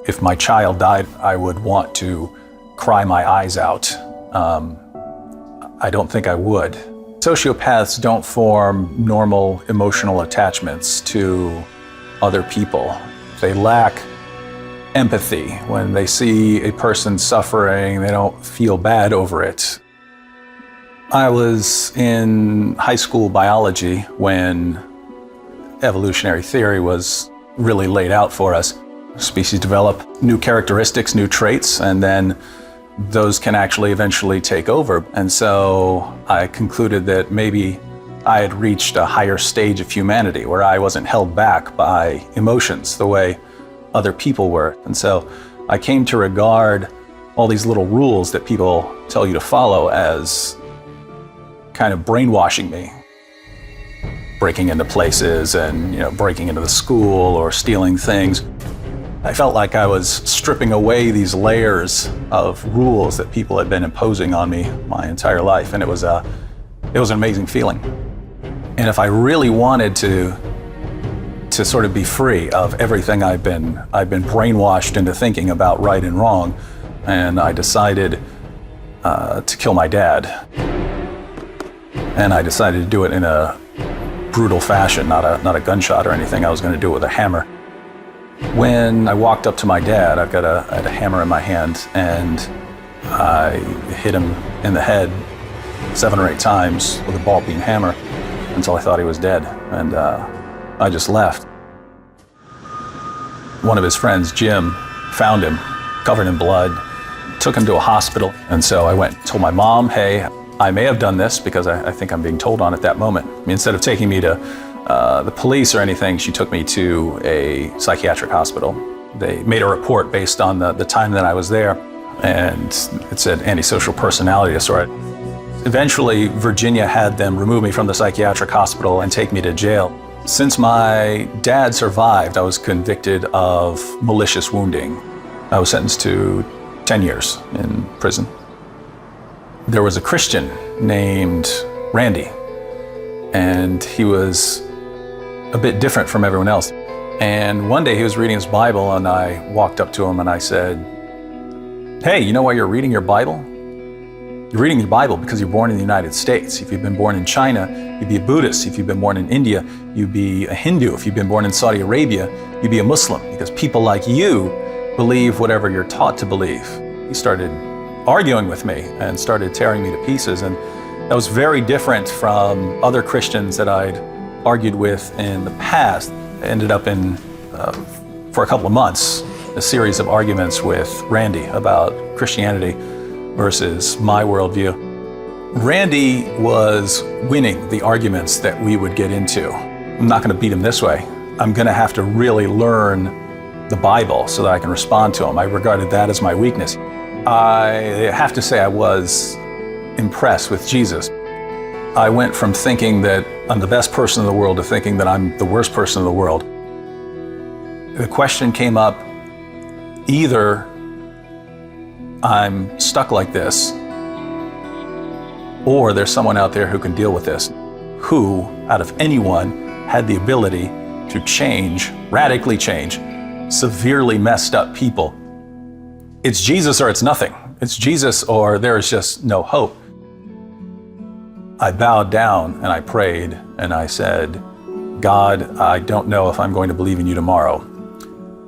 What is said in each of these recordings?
If my child died, I would want to cry my eyes out. I don't think I would. Sociopaths don't form normal emotional attachments to other people. They lack empathy. When they see a person suffering, they don't feel bad over it. I was in high school biology when evolutionary theory was really laid out for us. Species develop new characteristics, new traits, and then those can actually eventually take over. And so I concluded that maybe I had reached a higher stage of humanity where I wasn't held back by emotions the way other people were. And so I came to regard all these little rules that people tell you to follow as kind of brainwashing me. Breaking into places and, breaking into the school or stealing things. I felt like I was stripping away these layers of rules that people had been imposing on me my entire life, and it was an amazing feeling. And if I really wanted to sort of be free of everything I've been brainwashed into thinking about right and wrong, and I decided to kill my dad. And I decided to do it in a brutal fashion, not a gunshot or anything. I was going to do it with a hammer. When I walked up to my dad, I had a hammer in my hand, and I hit him in the head 7 or 8 times with a ball peen hammer until I thought he was dead, and I just left. One of his friends, Jim, found him covered in blood, took him to a hospital, and so I went and told my mom, hey, I may have done this because I think I'm being told on at that moment. Instead of taking me to the police or anything, she took me to a psychiatric hospital. They made a report based on the time that I was there, and it said antisocial personality disorder. Eventually, Virginia had them remove me from the psychiatric hospital and take me to jail. Since my dad survived, I was convicted of malicious wounding. I was sentenced to 10 years in prison. There was a Christian named Randy, and he was a bit different from everyone else. And one day he was reading his Bible, and I walked up to him and I said, hey, you know why you're reading your Bible? You're reading your Bible because you're born in the United States. If you've been born in China, you'd be a Buddhist. If you've been born in India, you'd be a Hindu. If you've been born in Saudi Arabia, you'd be a Muslim, because people like you believe whatever you're taught to believe. He started arguing with me and started tearing me to pieces, and that was very different from other Christians that I'd argued with in the past. I ended up in, for a couple of months, a series of arguments with Randy about Christianity versus my worldview. Randy was winning the arguments that we would get into. I'm not going to beat him this way. I'm going to have to really learn the Bible so that I can respond to him. I regarded that as my weakness. I have to say I was impressed with Jesus. I went from thinking that I'm the best person in the world to thinking that I'm the worst person in the world. The question came up, either I'm stuck like this, or there's someone out there who can deal with this, who, out of anyone, had the ability to change, radically change, severely messed up people. It's Jesus or it's nothing. It's Jesus or there is just no hope. I bowed down and I prayed and I said, God, I don't know if I'm going to believe in you tomorrow,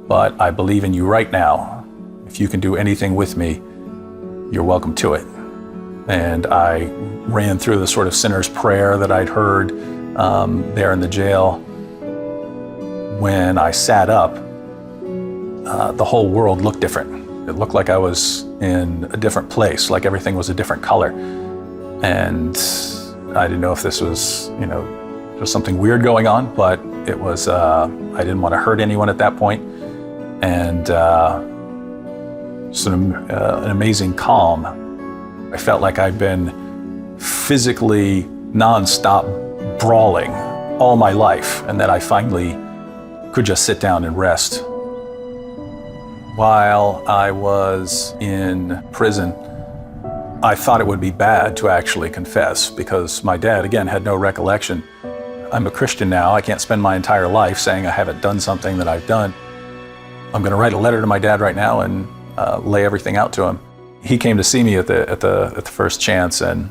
but I believe in you right now. If you can do anything with me, you're welcome to it. And I ran through the sort of sinner's prayer that I'd heard there in the jail. When I sat up, the whole world looked different. It looked like I was in a different place, like everything was a different color. And I didn't know if this was, just something weird going on, but it was, I didn't want to hurt anyone at that point. And just an amazing calm. I felt like I'd been physically nonstop brawling all my life, and that I finally could just sit down and rest. While I was in prison, I thought it would be bad to actually confess because my dad, again, had no recollection. I'm a Christian now. I can't spend my entire life saying I haven't done something that I've done. I'm going to write a letter to my dad right now and lay everything out to him. He came to see me at the first chance, and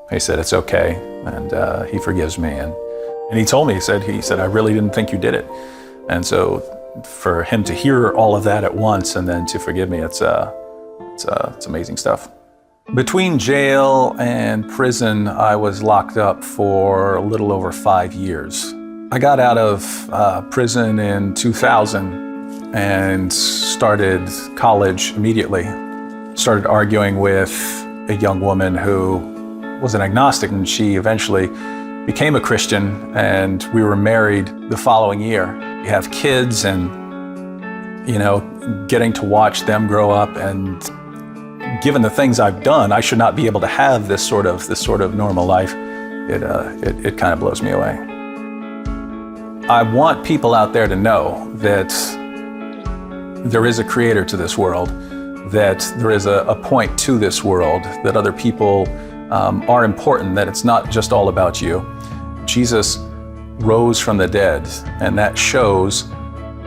he said, it's okay, and he forgives me. And he told me, he said, I really didn't think you did it. And so for him to hear all of that at once and then to forgive me, it's amazing stuff. Between jail and prison, I was locked up for a little over 5 years. I got out of prison in 2000 and started college immediately. Started arguing with a young woman who was an agnostic, and she eventually became a Christian, and we were married the following year. We have kids, and getting to watch them grow up, and given the things I've done, I should not be able to have this sort of normal life. It kind of blows me away. I want people out there to know that there is a creator to this world, that there is a point to this world, that other people are important, that it's not just all about you. Jesus rose from the dead, and that shows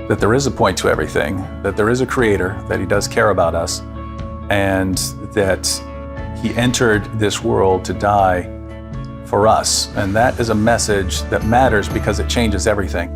that there is a point to everything, that there is a creator, that he does care about us, and that he entered this world to die for us. And that is a message that matters because it changes everything.